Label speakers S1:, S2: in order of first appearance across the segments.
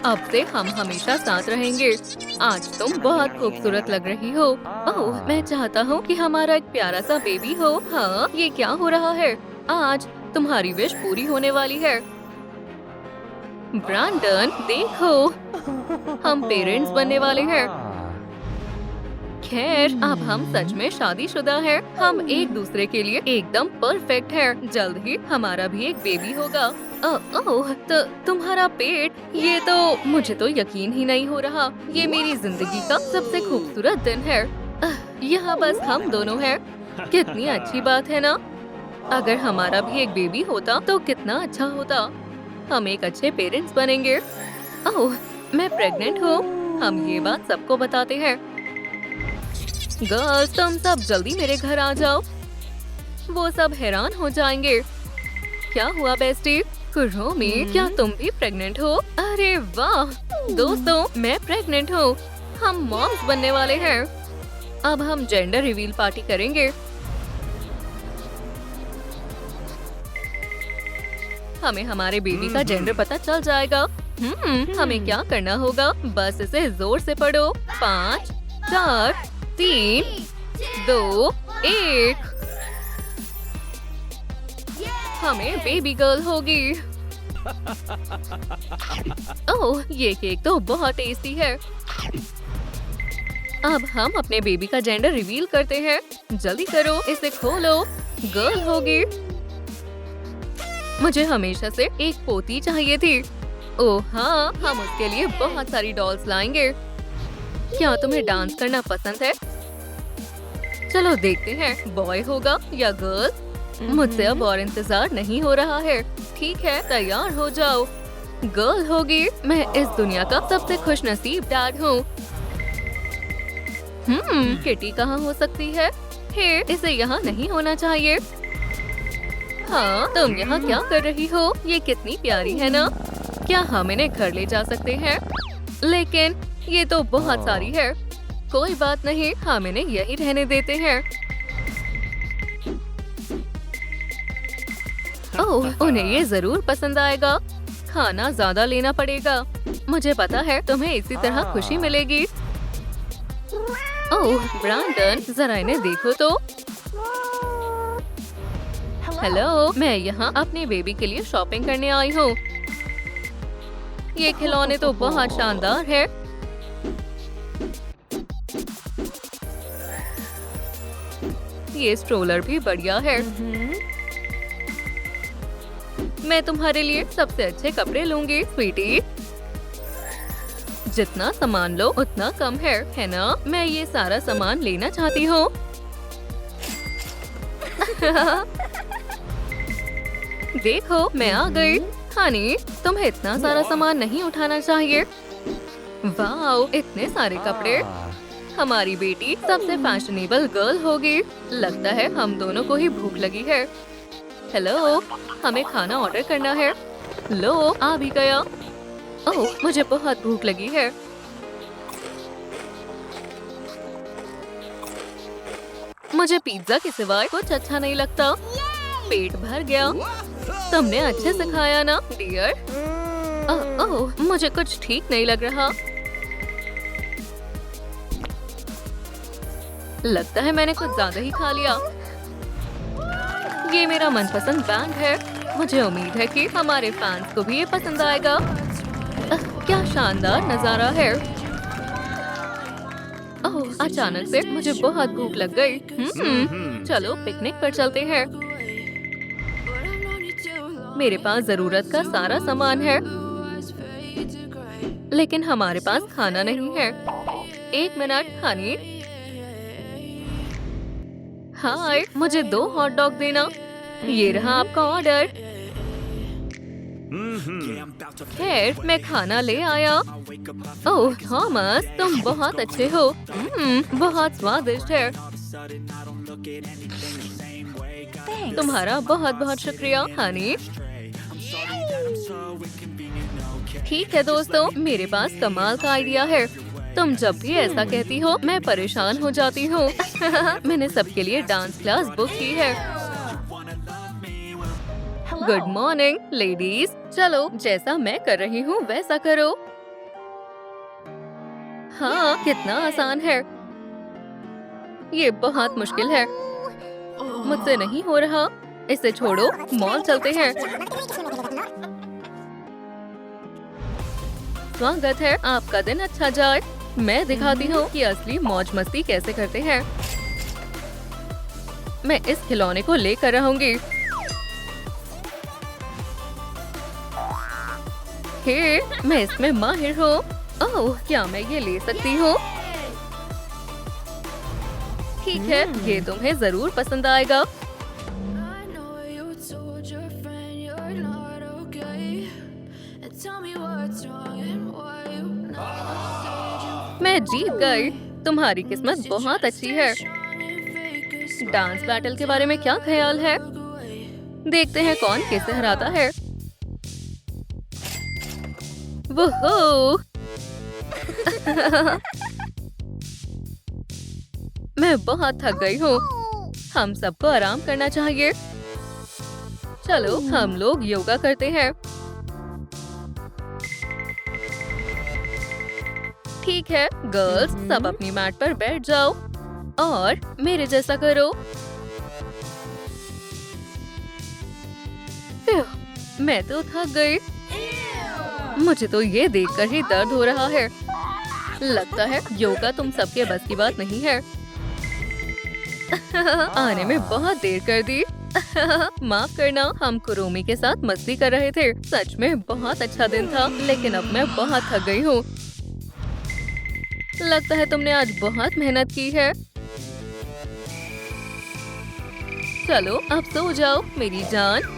S1: अब से हम हमेशा साथ रहेंगे। आज तुम बहुत खूबसूरत लग रही हो। ओह, मैं चाहता हूँ कि हमारा एक प्यारा सा बेबी हो। हाँ, ये क्या हो रहा है? आज तुम्हारी विश पूरी होने वाली है। ब्रांडन, देखो, हम पेरेंट्स बनने वाले हैं। खैर, अब हम सच में शादीशुदा हैं। हम एक दूसरे के लिए एकदम परफेक्ट हैं। जल्द ही हमारा भी एक बेबी होगा। ओह, तो तुम्हारा पेट, ये तो मुझे तो यकीन ही नहीं हो रहा। ये मेरी जिंदगी का सबसे खूबसूरत दिन है। यहाँ बस हम दोनों हैं। कितनी अच्छी बात है ना? अगर हमारा भी एक बेबी होता तो कितना अच्छा होता। हम एक अच्छे पेरेंट्स बनेंगे। ओह, मैं प्रेग्नेंट हूँ। हम ये बात सबको बताते हैं। गर्ल्स, तुम सब जल्दी मेरे घर आ जाओ। वो सब हैरान हो जाएंगे। क्या हुआ बेस्टी? कुर्रोमी, क्या तुम भी प्रेग्नेंट हो? अरे वाह! दोस्तों, मैं प्रेग्नेंट हूँ। हम मॉम्स बनने वाले हैं। अब हम जेंडर रिवील पार्टी करेंगे। हमें हमारे बेबी का जेंडर पता चल जाएगा। हमें क्या करना होगा? बस इसे जोर से पढ़ो। 5, 4, 3, 2, 1। हमें बेबी गर्ल होगी। ओह, ये केक तो बहुत टेस्टी है। अब हम अपने बेबी का जेंडर रिवील करते हैं। जल्दी करो, इसे खोलो। गर्ल होगी। मुझे हमेशा से एक पोती चाहिए थी। ओह हाँ, हम उसके लिए बहुत सारी डॉल्स लाएंगे। क्या तुम्हें डांस करना पसंद है? चलो देखते हैं, बॉय होगा या गर्ल। मुझसे अब और इंतजार नहीं हो रहा है। ठीक है, तैयार हो जाओ। गर्ल होगी। मैं इस दुनिया का सबसे खुशनसीब डैड हूँ। किटी कहाँ हो सकती है? हे, इसे यहाँ नहीं होना चाहिए। हाँ, तुम यहाँ क्या कर रही हो? ये कितनी प्यारी है ना? क्या हम इन्हें घर ले जा सकते हैं? लेकिन ये तो बहुत सारी है। कोई बात नहीं, हम इन्हें यही रहने देते हैं। ओह, उन्हें ये जरूर पसंद आएगा। खाना ज्यादा लेना पड़ेगा। मुझे पता है तुम्हें इसी तरह खुशी मिलेगी। ओह ब्रांडन, जरा इन्हें देखो तो। हेलो, मैं यहाँ अपने बेबी के लिए शॉपिंग करने आई हूँ। ये खिलौने तो बहुत शानदार है। ये स्ट्रोलर भी बढ़िया है। मैं तुम्हारे लिए सबसे अच्छे कपड़े लूंगी, स्वीटी। जितना सामान लो उतना कम है ना? मैं ये सारा सामान लेना चाहती हूँ। देखो, मैं आ गई। हनी, तुम्हें इतना सारा सामान नहीं उठाना चाहिए। वाह, इतने सारे कपड़े। हमारी बेटी सबसे फैशनेबल गर्ल होगी। लगता है हम दोनों को ही भूख लगी है। हेलो, हमें खाना ऑर्डर करना है। लो, आ भी गया। ओह, मुझे बहुत भूख लगी है। मुझे पिज्जा के सिवाय कुछ अच्छा नहीं लगता। पेट भर गया। तुमने अच्छे से खाया ना, डियर? ओह, मुझे कुछ ठीक नहीं लग रहा। लगता है मैंने कुछ ज्यादा ही खा लिया। ये मेरा मनपसंद बैंड है। मुझे उम्मीद है कि हमारे फैंस को भी ये पसंद आएगा। क्या शानदार नजारा है। ओह, अचानक से मुझे बहुत भूख लग गई। चलो पिकनिक पर चलते हैं। मेरे पास जरूरत का सारा सामान है, लेकिन हमारे पास खाना नहीं है। 1 मिनट, हनी। हाय, मुझे 2 हॉट डॉग देना। ये रहा आपका ऑर्डर। खैर, मैं खाना ले आया। ओह थॉमस, तुम बहुत अच्छे हो। बहुत स्वादिष्ट है। तुम्हारा बहुत बहुत शुक्रिया, हनी। ठीक है दोस्तों, मेरे पास कमाल का आइडिया है। तुम जब भी ऐसा कहती हो, मैं परेशान हो जाती हूँ। मैंने सबके लिए डांस क्लास बुक की है। Good morning ladies. चलो, जैसा मैं कर रही हूँ वैसा करो। हाँ, कितना आसान है। ये बहुत मुश्किल है, मुझसे नहीं हो रहा। इसे छोड़ो, मॉल चलते हैं। स्वागत है, आपका दिन अच्छा जाए। मैं दिखाती हूँ कि असली मौज मस्ती कैसे करते हैं। मैं इस खिलौने को लेकर रहूंगी। हे, मैं इसमें माहिर हूँ। ओह, क्या मैं ये ले सकती हूँ? ठीक है, ये तुम्हें जरूर पसंद आएगा। मैं जीत गई। तुम्हारी किस्मत बहुत अच्छी है। डांस बैटल के बारे में क्या ख्याल है? देखते हैं कौन किसे हराता है। वोहो! मैं बहुत थक गई हूँ। हम सबको आराम करना चाहिए। चलो, हम लोग योगा करते हैं। ठीक है, गर्ल्स, सब अपनी मैट पर बैठ जाओ और मेरे जैसा करो। मैं तो थक गई। मुझे तो ये देखकर ही दर्द हो रहा है। लगता है योगा तुम सबके बस की बात नहीं है। आने में बहुत देर कर दी। माफ करना, हम कुरोमी के साथ मस्ती कर रहे थे। सच में बहुत अच्छा दिन था, लेकिन अब मैं बहुत थक गई हूँ। लगता है तुमने आज बहुत मेहनत की है। चलो, अब सो जाओ मेरी जान।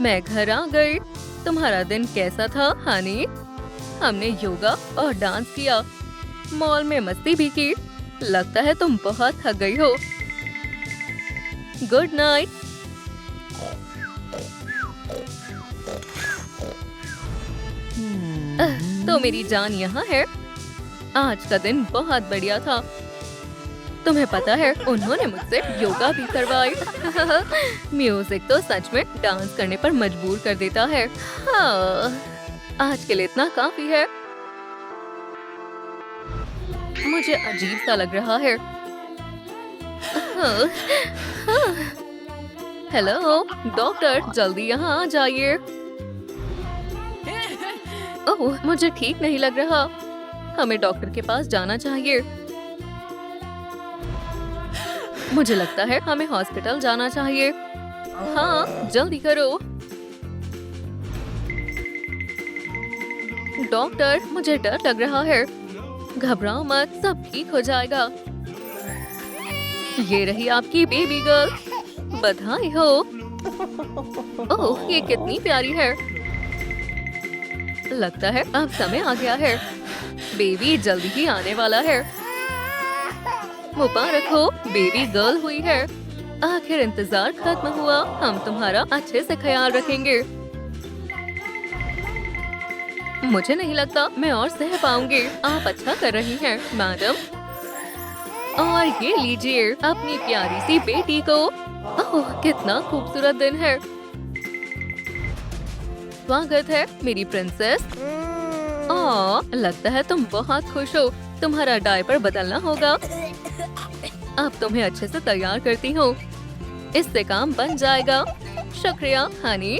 S1: मैं घर आ गई। तुम्हारा दिन कैसा था, हनी? हमने योगा और डांस किया, मॉल में मस्ती भी की। लगता है तुम बहुत थक गई हो। Good night. तो मेरी जान यहाँ है। आज का दिन बहुत बढ़िया था। तुम्हें पता है, उन्होंने मुझसे योगा भी करवाई। म्यूजिक तो सच में डांस करने पर मजबूर कर देता है। हाँ, आज के लिए इतना काफी है। मुझे अजीब सा लग रहा है। हेलो डॉक्टर, जल्दी यहाँ आ जाइए। ओह, मुझे ठीक नहीं लग रहा। हमें डॉक्टर के पास जाना चाहिए। मुझे लगता है हमें हॉस्पिटल जाना चाहिए। हाँ, जल्दी करो। डॉक्टर, मुझे डर लग रहा है। घबराओ मत, सब ठीक हो जाएगा। ये रही आपकी बेबी गर्ल। बधाई हो। ओह, ये कितनी प्यारी है। लगता है अब समय आ गया है। बेबी जल्दी ही आने वाला है। मुबारक हो, बेबी गर्ल हुई है। आखिर इंतजार खत्म हुआ। हम तुम्हारा अच्छे से ख्याल रखेंगे। मुझे नहीं लगता मैं और सह पाऊंगी। आप अच्छा कर रही हैं, मैडम। और ये लीजिए अपनी प्यारी सी बेटी को। ओह, कितना खूबसूरत दिन है। स्वागत है मेरी प्रिंसेस। ओह, लगता है तुम बहुत खुश हो। तुम्हारा डायपर बदलना होगा। अब तुम्हें अच्छे से तैयार करती हूँ। इससे काम बन जाएगा। शुक्रिया हनी।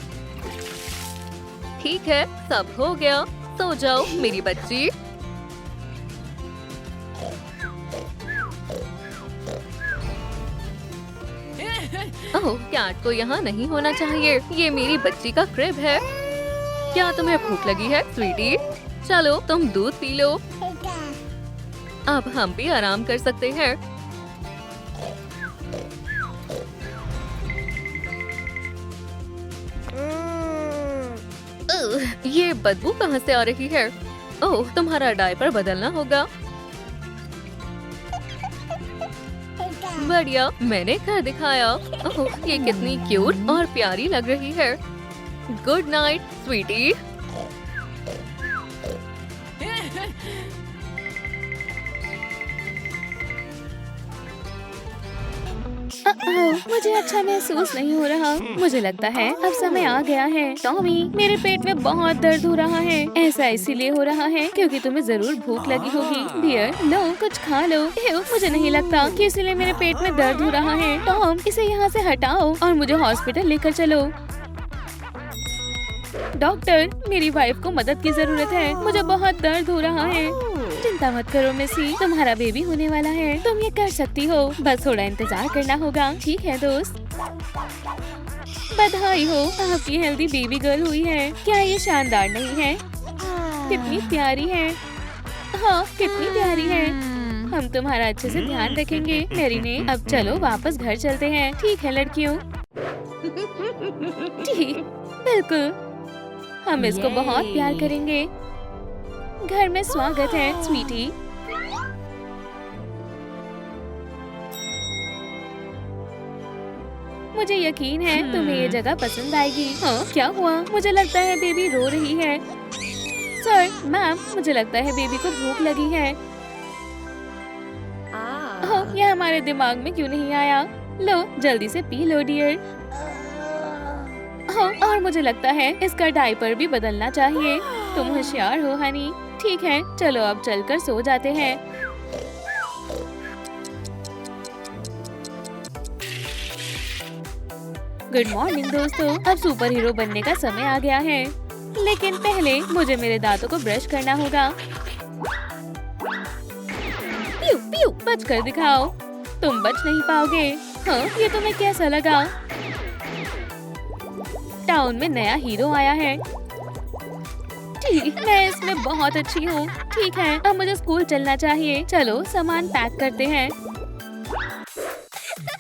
S1: ठीक है, सब हो गया। सो जाओ मेरी बच्ची। ओह, कैट को यहाँ नहीं होना चाहिए। ये मेरी बच्ची का क्रिब है। क्या तुम्हें भूख लगी है स्वीटी? चलो, तुम दूध पी लो। अब हम भी आराम कर सकते हैं। ये बदबू कहाँ से आ रही है? ओह, तुम्हारा डायपर बदलना होगा। बढ़िया, मैंने कर दिखाया। ओह, ये कितनी क्यूट और प्यारी लग रही है। Good night sweetie.
S2: मुझे अच्छा महसूस नहीं हो रहा। मुझे लगता है अब समय आ गया है। टॉमी, मेरे पेट में बहुत दर्द हो रहा है। ऐसा इसीलिए हो रहा है क्योंकि तुम्हें जरूर भूख लगी होगी। डियर, लो कुछ खा लो। मुझे नहीं लगता कि इसीलिए मेरे पेट में दर्द हो रहा है। टॉम, इसे यहाँ से हटाओ और मुझे हॉस्पिटल लेकर चलो। डॉक्टर, मेरी वाइफ को मदद की जरूरत है। मुझे बहुत दर्द हो रहा है। चिंता मत करो मिसी, तुम्हारा बेबी होने वाला है। तुम ये कर सकती हो, बस थोड़ा इंतजार करना होगा। ठीक है दोस्त। बधाई हो, आपकी हेल्दी बेबी गर्ल हुई है। क्या ये शानदार नहीं है? कितनी प्यारी है। हाँ, कितनी प्यारी है। हम तुम्हारा अच्छे से ध्यान रखेंगे मेरीने। अब चलो वापस घर चलते हैं। ठीक है लड़कियों? ठीक, बिल्कुल। हम इसको बहुत प्यार करेंगे। घर में स्वागत है स्वीटी। मुझे यकीन है तुम्हें ये जगह पसंद आएगी। हाँ, क्या हुआ? मुझे लगता है बेबी रो रही है। सर, मैम, मुझे लगता है बेबी को भूख लगी है। ये हमारे दिमाग में क्यों नहीं आया? लो, जल्दी से पी लो डियर। और मुझे लगता है इसका डायपर भी बदलना चाहिए। तुम होशियार हो हनी। ठीक है, चलो अब चलकर सो जाते हैं। गुड मॉर्निंग दोस्तों, अब सुपर हीरो बनने का समय आ गया है। लेकिन पहले मुझे मेरे दांतों को ब्रश करना होगा। प्यू प्यू, बच कर दिखाओ। तुम बच नहीं पाओगे। हाँ, ये तुम्हें कैसा लगा? टाउन में नया हीरो आया है। ठीक, मैं इसमें बहुत अच्छी हूँ। ठीक है, अब मुझे स्कूल चलना चाहिए। चलो सामान पैक करते हैं।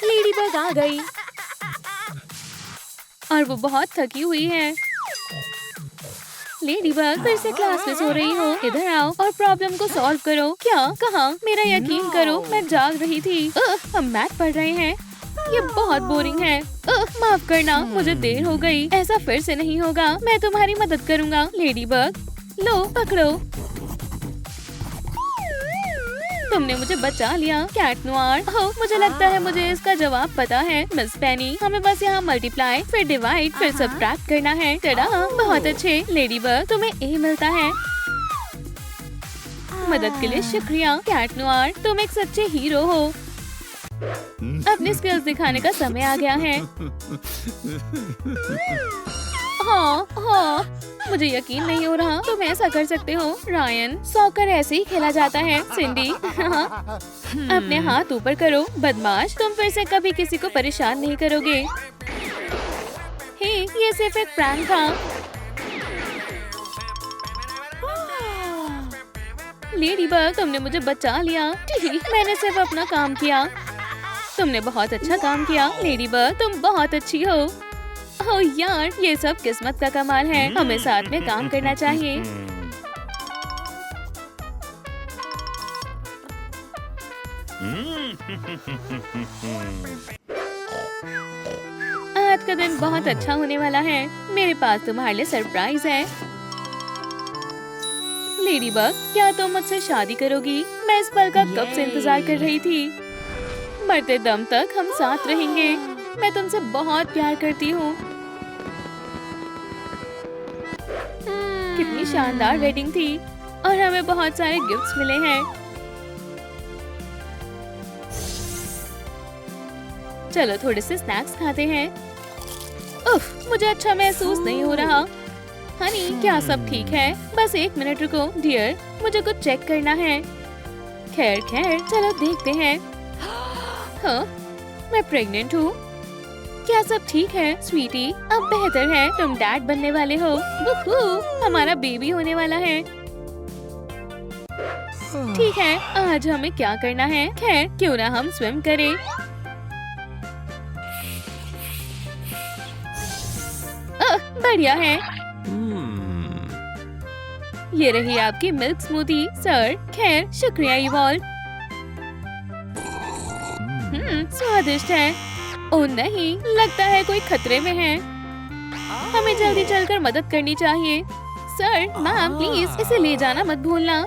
S2: लेडी बग आ गई और वो बहुत थकी हुई है। लेडी बग, फिर से क्लास में सो रही हो। इधर आओ और प्रॉब्लम को सॉल्व करो। क्या? कहाँ? मेरा यकीन करो, मैं जाग रही थी। हम मैथ पढ़ रहे हैं। ये बहुत बोरिंग है। माफ करना, मुझे देर हो गई। ऐसा फिर से नहीं होगा। मैं तुम्हारी मदद करूँगा। लेडी बग, लो पकड़ो। तुमने मुझे बचा लिया कैट नोआर। मुझे लगता है मुझे इसका जवाब पता है मिस पेनी। हमें बस यहाँ मल्टीप्लाई, फिर डिवाइड, फिर सब्ट्रैक्ट करना है। टडा, बहुत अच्छे। लेडी बग, तुम्हें ए मिलता है। मदद के लिए शुक्रिया कैट नोआर, तुम एक सच्चे हीरो हो। अपनी स्किल्स दिखाने का समय आ गया है। हाँ, मुझे यकीन नहीं हो रहा तुम ऐसा कर सकते हो। रायन, सॉकर ऐसे ही खेला जाता है। सिंडी, अपने हाथ ऊपर करो। बदमाश, तुम फिर से कभी किसी को परेशान नहीं करोगे। हे, ये सिर्फ एक प्रैंक था। लेडी बग, तुमने मुझे बचा लिया। ठीक, मैंने सिर्फ अपना काम किया। तुमने बहुत अच्छा काम किया। लेडी बग, तुम बहुत अच्छी हो। ओह यार, ये सब किस्मत का कमाल है। हमें साथ में काम करना चाहिए। आज का दिन बहुत अच्छा होने वाला है। मेरे पास तुम्हारे लिए सरप्राइज है। लेडी बग, क्या तुम मुझसे शादी करोगी? मैं इस पल का कब से इंतजार कर रही थी। मरते दम तक हम साथ रहेंगे। मैं तुमसे बहुत प्यार करती हूँ। कितनी शानदार वेडिंग थी और हमें बहुत सारे गिफ्ट्स मिले हैं। चलो थोड़े से स्नैक्स खाते हैं। उफ, मुझे अच्छा महसूस नहीं हो रहा। हनी, क्या सब ठीक है? बस एक मिनट रुको डियर, मुझे कुछ चेक करना है। खैर चलो देखते हैं। हाँ, मैं प्रेग्नेंट हूँ। क्या सब ठीक है स्वीटी? अब बेहतर है, तुम डैड बनने वाले हो। वुहू, हमारा बेबी होने वाला है। ठीक है, आज हमें क्या करना है? खैर, क्यों ना हम स्विम करें। बढ़िया है। ये रही आपकी मिल्क स्मूदी सर। खैर, शुक्रिया इवॉल्व। स्वादिष्ट है। ओह नहीं, लगता है कोई खतरे में है। हमें जल्दी चलकर मदद करनी चाहिए। सर, मैम, प्लीज इसे ले जाना मत भूलना।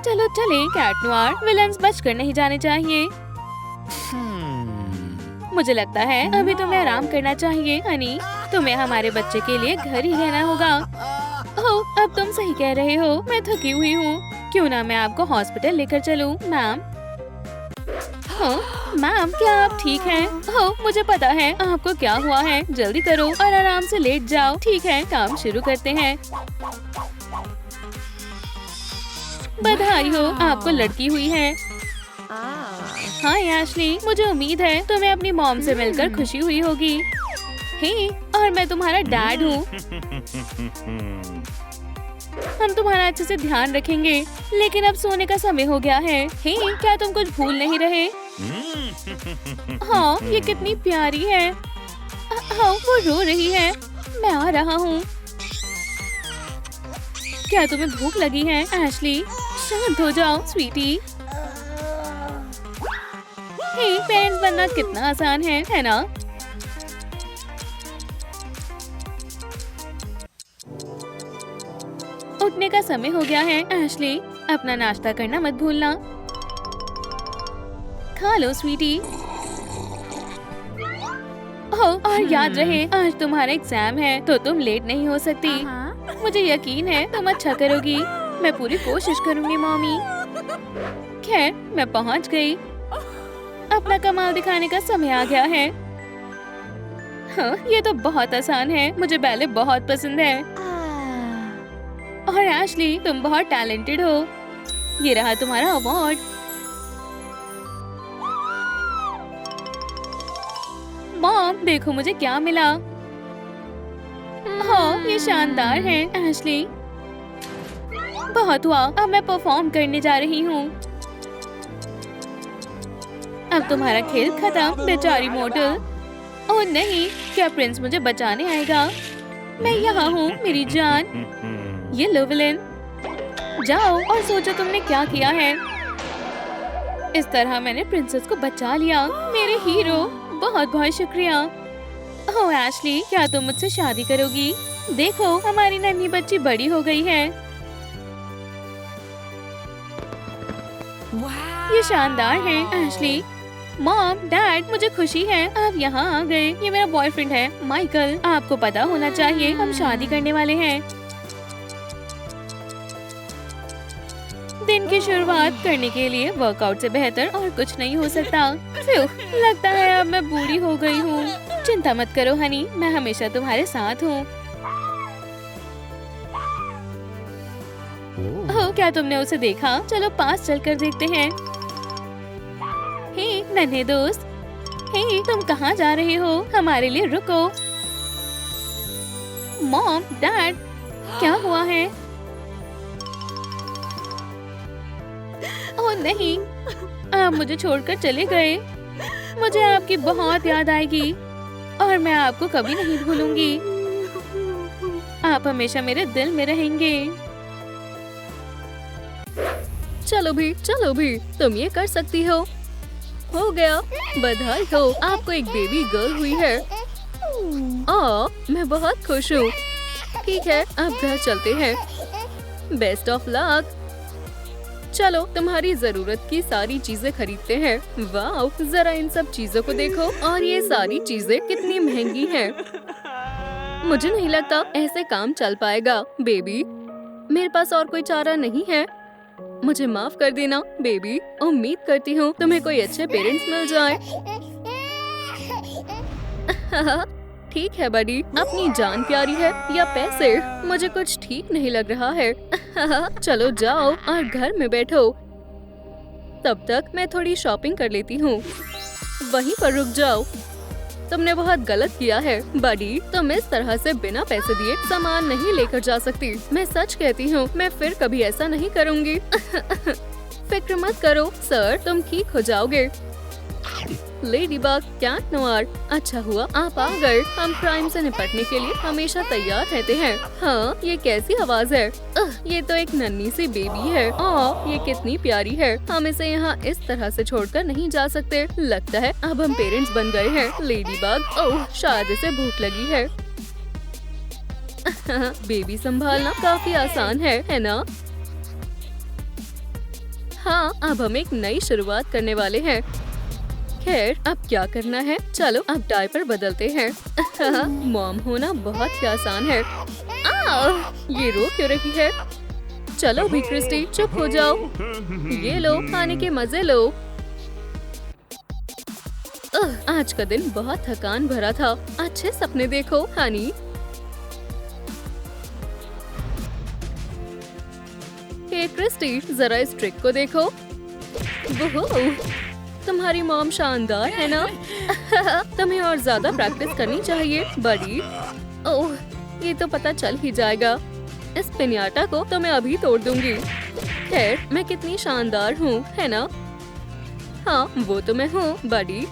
S2: चलो चलें कैट नोआर, विलन्स बचकर नहीं जाने चाहिए। मुझे लगता है अभी तुम्हें आराम करना चाहिए हनी। तुम्हें हमारे बच्चे के लिए घर ही रहना होगा। ओह, अब तुम सही कह रहे हो, मैं थकी हुई हूँ। क्यों ना मैं आपको हॉस्पिटल लेकर चलूं, मैम? हाँ, मैम क्या आप ठीक हैं? ओह, मुझे पता है आपको क्या हुआ है। जल्दी करो और आराम से लेट जाओ। ठीक है, काम शुरू करते हैं। बधाई हो, आपको लड़की हुई है। हाँ एशली, मुझे उम्मीद है तुम्हें अपनी मॉम से मिलकर खुशी हुई होगी। हे, और मैं तुम्हारा डैड हूँ। हम तुम्हारा अच्छे से ध्यान रखेंगे, लेकिन अब सोने का समय हो गया है। हे, क्या तुम कुछ भूल नहीं रहे? हाँ, ये कितनी प्यारी है। हाँ, वो रो रही है। मैं आ रहा हूँ। क्या तुम्हें भूख लगी है एशली? शांत हो जाओ स्वीटी। हे, पेरेंट्स बनना कितना आसान है ना? उठने का समय हो गया है एशली, अपना नाश्ता करना मत भूलना। खा लो स्वीटी। ओह, और याद रहे आज तुम्हारा एग्जाम है तो तुम लेट नहीं हो सकती। मुझे यकीन है तुम अच्छा करोगी। मैं पूरी कोशिश करूंगी मॉमी। खैर, मैं पहुंच गई। अपना कमाल दिखाने का समय आ गया है। हाँ, ये तो बहुत आसान है। मुझे बैले बहुत पसंद है। और एशली, तुम बहुत टैलेंटेड हो। ये रहा तुम्हारा अवार्ड। मॉम, देखो मुझे क्या मिला। हाँ, ये शानदार है एशली। बहुत हुआ, अब मैं परफॉर्म करने जा रही हूँ। अब तुम्हारा खेल खत्म, बेचारी मोटल। ओह नहीं, क्या प्रिंस मुझे बचाने आएगा? मैं यहाँ हूँ मेरी जान। ये लो विलेन, जाओ और सोचो तुमने क्या किया है। इस तरह मैंने प्रिंसेस को बचा लिया। मेरे हीरो, बहुत बहुत शुक्रिया। ओह एशली, क्या तुम मुझसे शादी करोगी? देखो, हमारी नन्ही बच्ची बड़ी हो गई है। ये शानदार है एशली। मॉम, डैड, मुझे खुशी है आप यहाँ आ गए। ये मेरा बॉयफ्रेंड है माइकल। आपको पता होना चाहिए हम शादी करने वाले हैं। दिन की शुरुआत करने के लिए वर्कआउट से बेहतर और कुछ नहीं हो सकता। लगता है अब मैं बूढ़ी हो गई हूँ। चिंता मत करो हनी, मैं हमेशा तुम्हारे साथ हूँ। ओह, क्या तुमने उसे देखा? चलो पास चलकर देखते हैं। हे नन्हे दोस्त, हे तुम कहाँ जा रहे हो? हमारे लिए रुको। मॉम, डैड, क्या हुआ है? ओह नहीं, आप मुझे छोड़कर चले गए। मुझे आपकी बहुत याद आएगी और मैं आपको कभी नहीं भूलूंगी। आप हमेशा मेरे दिल में रहेंगे।
S1: चलो भी, तुम ये कर सकती हो। हो गया, बधाई हो, आपको एक बेबी गर्ल हुई है। मैं बहुत खुश हूँ। ठीक है, अब घर चलते हैं। Best of luck. चलो, तुम्हारी जरूरत की सारी चीजें खरीदते हैं। वाह, जरा इन सब चीजों को देखो, और ये सारी चीजें कितनी महंगी हैं। मुझे नहीं लगता ऐसे काम चल पाएगा बेबी। मेरे पास और कोई चारा नहीं है। मुझे माफ कर देना बेबी। उम्मीद करती हूँ तुम्हें कोई अच्छे पेरेंट्स मिल जाए। ठीक है बडी, अपनी जान प्यारी है या पैसे? मुझे कुछ ठीक नहीं लग रहा है। चलो जाओ और घर में बैठो। तब तक मैं थोड़ी शॉपिंग कर लेती हूँ। वहीं पर रुक जाओ। तुमने बहुत गलत किया है बडी। तुम इस तरह से बिना पैसे दिए सामान नहीं लेकर जा सकती। मैं सच कहती हूँ, मैं फिर कभी ऐसा नहीं करूँगी। फिक्र मत करो सर, तुम ठीक हो जाओगे। लेडीबग, कैट नोआर, अच्छा हुआ आप आ गए। हम क्राइम से निपटने के लिए हमेशा तैयार रहते हैं। हाँ, ये कैसी आवाज है? ये तो एक नन्ही सी बेबी है। ये कितनी प्यारी है। हम इसे यहाँ इस तरह से छोड़कर नहीं जा सकते। लगता है अब हम पेरेंट्स बन गए हैं। लेडीबग, ओह शायद इसे भूख लगी है। बेबी संभालना काफी आसान है ना? हाँ, अब हम एक नई शुरुआत करने वाले हैं। खैर अब क्या करना है, चलो अब डायपर बदलते हैं। मॉम होना बहुत ही आसान है। ये रो क्यों रही है? चलो भी क्रिस्टी चुप हो जाओ। ये लो खाने के मजे लो। आज का दिन बहुत थकान भरा था। अच्छे सपने देखो हनी। हे क्रिस्टी जरा इस ट्रिक को देखो। वोहो, तुम्हारी मॉम शानदार है ना? तुम्हें और ज्यादा प्रैक्टिस करनी चाहिए बड़ी। ओह ये तो पता चल ही जाएगा। इस पिन्याटा को तो मैं अभी तोड़ दूंगी। खैर मैं कितनी शानदार हूँ है ना? हाँ वो तो मैं हूँ बड़ी।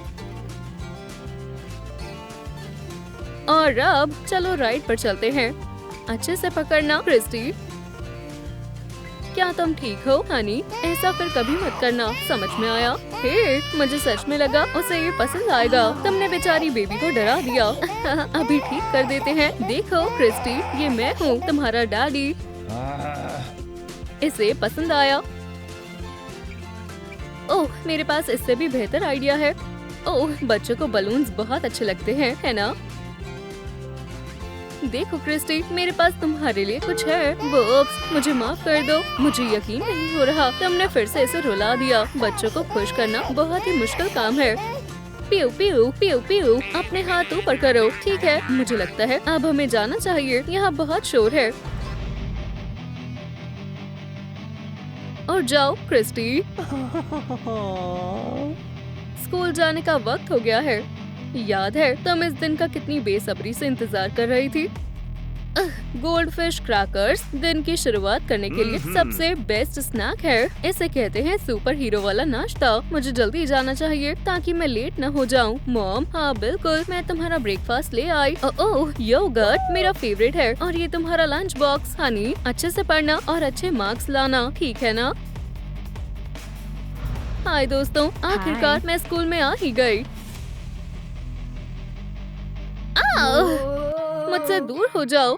S1: और अब चलो राइड पर चलते हैं। अच्छे से पकड़ना क्रिस्टी। क्या तुम ठीक हो हनी? ऐसा फिर कभी मत करना, समझ में आया? हे मुझे सच में लगा उसे ये पसंद आएगा। तुमने बेचारी बेबी को डरा दिया। अभी ठीक कर देते हैं। देखो क्रिस्टी ये मैं हूँ तुम्हारा डैडी। इसे पसंद आया। ओह मेरे पास इससे भी बेहतर आइडिया है। ओह बच्चों को बलून्स बहुत अच्छे लगते हैं है ना? देखो क्रिस्टी मेरे पास तुम्हारे लिए कुछ है। बॉब्स मुझे माफ कर दो, मुझे यकीन नहीं हो रहा तुमने फिर से इसे रुला दिया। बच्चों को खुश करना बहुत ही मुश्किल काम है। पीऊ पीऊ पीऊ पीऊ अपने हाथ ऊपर करो। ठीक है मुझे लगता है अब हमें जाना चाहिए, यहाँ बहुत शोर है। और जाओ क्रिस्टी, स्कूल जाने का वक्त हो गया है। याद है तुम इस दिन का कितनी बेसब्री से इंतजार कर रही थी। गोल्डफिश क्रैकर्स दिन की शुरुआत करने के लिए सबसे बेस्ट स्नैक है। इसे कहते हैं सुपर हीरो वाला नाश्ता। मुझे जल्दी जाना चाहिए ताकि मैं लेट न हो जाऊं। मॉम हाँ बिल्कुल मैं तुम्हारा ब्रेकफास्ट ले आई। ओह योगर्ट मेरा फेवरेट है। और ये तुम्हारा लंच बॉक्स। हनी अच्छे से पढ़ना और अच्छे मार्क्स लाना, ठीक है ना? हाय दोस्तों, आखिरकार मैं स्कूल में आ ही गई। मुझसे दूर हो जाओ।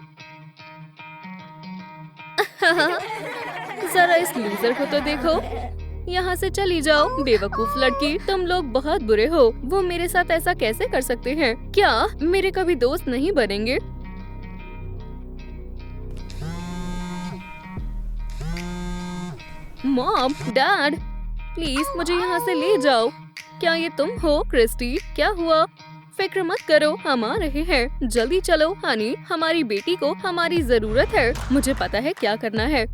S1: जरा इस लूजर को तो देखो। यहाँ से चली जाओ बेवकूफ लड़की, तुम लोग बहुत बुरे हो। वो मेरे साथ ऐसा कैसे कर सकते हैं? क्या मेरे कभी दोस्त नहीं बनेंगे? मॉम डैड प्लीज मुझे यहाँ से ले जाओ। क्या ये तुम हो क्रिस्टी? क्या हुआ? फिक्र मत करो हम आ रहे हैं। जल्दी चलो हनी, हमारी बेटी को हमारी जरूरत है। मुझे पता है क्या करना है।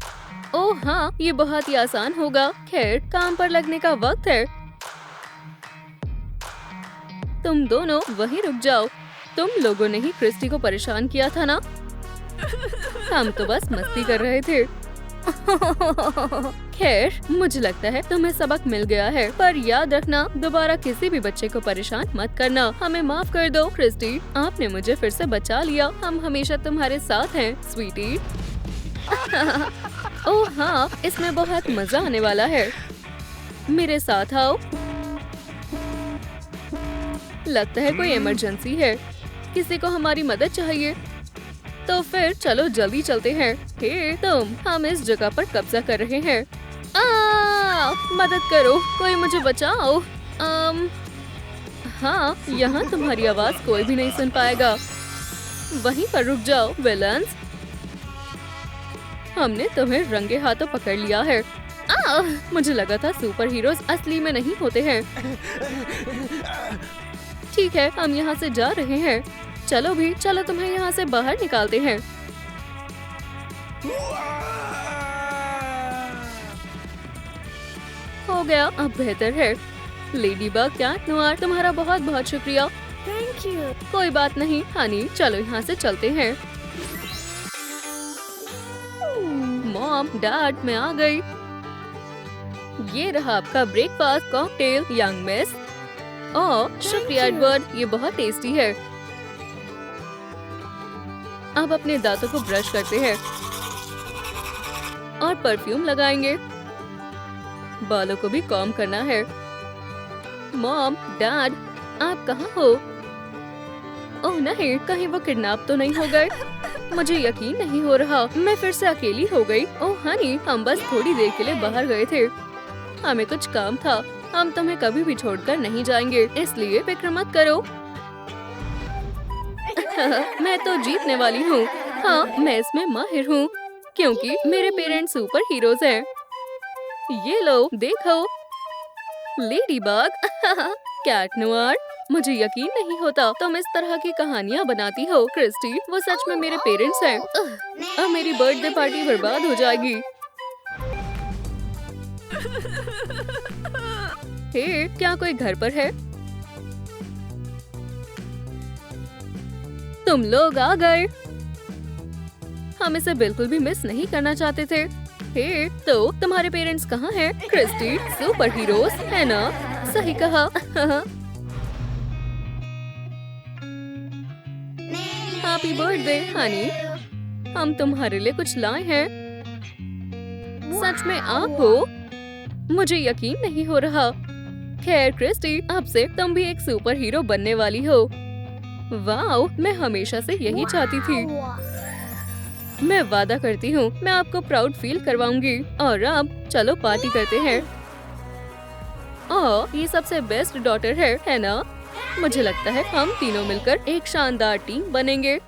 S1: ओह हाँ ये बहुत ही आसान होगा। खैर काम पर लगने का वक्त है। तुम दोनों वहीं रुक जाओ। तुम लोगों ने ही क्रिस्टी को परेशान किया था ना? हम तो बस मस्ती कर रहे थे। खैर मुझे लगता है तुम्हें सबक मिल गया है, पर याद रखना दोबारा किसी भी बच्चे को परेशान मत करना। हमें माफ कर दो क्रिस्टी, आपने मुझे फिर से बचा लिया। हम हमेशा तुम्हारे साथ हैं स्वीटी। ओह हाँ इसमें बहुत मजा आने वाला है। मेरे साथ आओ। लगता है कोई इमरजेंसी है, किसी को हमारी मदद चाहिए। तो फिर चलो जल्दी चलते हैं। हे तुम, हम इस जगह पर कब्जा कर रहे हैं। मदद करो, कोई मुझे बचाओ। हाँ यहाँ तुम्हारी आवाज कोई भी नहीं सुन पाएगा। वहीं पर रुक जाओ विलन्स, हमने तुम्हें रंगे हाथों पकड़ लिया है। मुझे लगा था सुपर हीरोज असली में नहीं होते हैं। ठीक है हम यहाँ से जा रहे हैं। चलो भी, चलो तुम्हें यहाँ से बाहर निकालते हैं। हो गया, अब बेहतर है। लेडी बग कैट नोयर, तुम्हारा बहुत बहुत शुक्रिया।
S2: Thank you.
S1: कोई बात नहीं हनी, चलो यहाँ से चलते हैं। मॉम डैड मैं आ गई। ये रहा आपका ब्रेकफास्ट कॉकटेल यंग मिस। ओह शुक्रिया एडवर्ड, ये बहुत टेस्टी है। अब अपने दांतों को ब्रश करते हैं और परफ्यूम लगाएंगे। बालों को भी कॉम्ब करना है। मॉम डैड आप कहाँ हो? ओह नहीं, कहीं वो किडनैप तो नहीं हो गए? मुझे यकीन नहीं हो रहा, मैं फिर से अकेली हो गई। ओह हनी, हम बस थोड़ी देर के लिए बाहर गए थे, हमें कुछ काम था। हम तुम्हें कभी भी छोड़कर नहीं जाएंगे, इसलिए फिक्र मत करो। मैं तो जीतने वाली हूँ। हाँ, मैं इसमें माहिर हूँ क्योंकि मेरे पेरेंट्स सुपर हीरोज हैं। ये लो देखो, लेडीबग, कैट नोयर। मुझे यकीन नहीं होता तुम इस तरह की कहानियाँ बनाती हो क्रिस्टी। वो सच में मेरे पेरेंट्स हैं। अब मेरी बर्थडे पार्टी बर्बाद हो जाएगी। हे, क्या कोई घर पर है? तुम लोग आ गए। हम इसे बिल्कुल भी मिस नहीं करना चाहते थे। हे, तो तुम्हारे पेरेंट्स कहाँ हैं? क्रिस्टी, सुपर हीरोज है ना? सही कहा। Happy birthday Honey. हम तुम्हारे लिए कुछ लाए हैं। सच में आप हो? मुझे यकीन नहीं हो रहा। खैर क्रिस्टी, अब से तुम भी एक सुपर हीरो बनने वाली हो। वाओ, मैं हमेशा से यही चाहती थी। मैं वादा करती हूँ मैं आपको प्राउड फील करवाऊंगी। और अब चलो पार्टी करते हैं। ओह, ये सबसे बेस्ट डॉटर है ना? मुझे लगता है हम तीनों मिलकर एक शानदार टीम बनेंगे।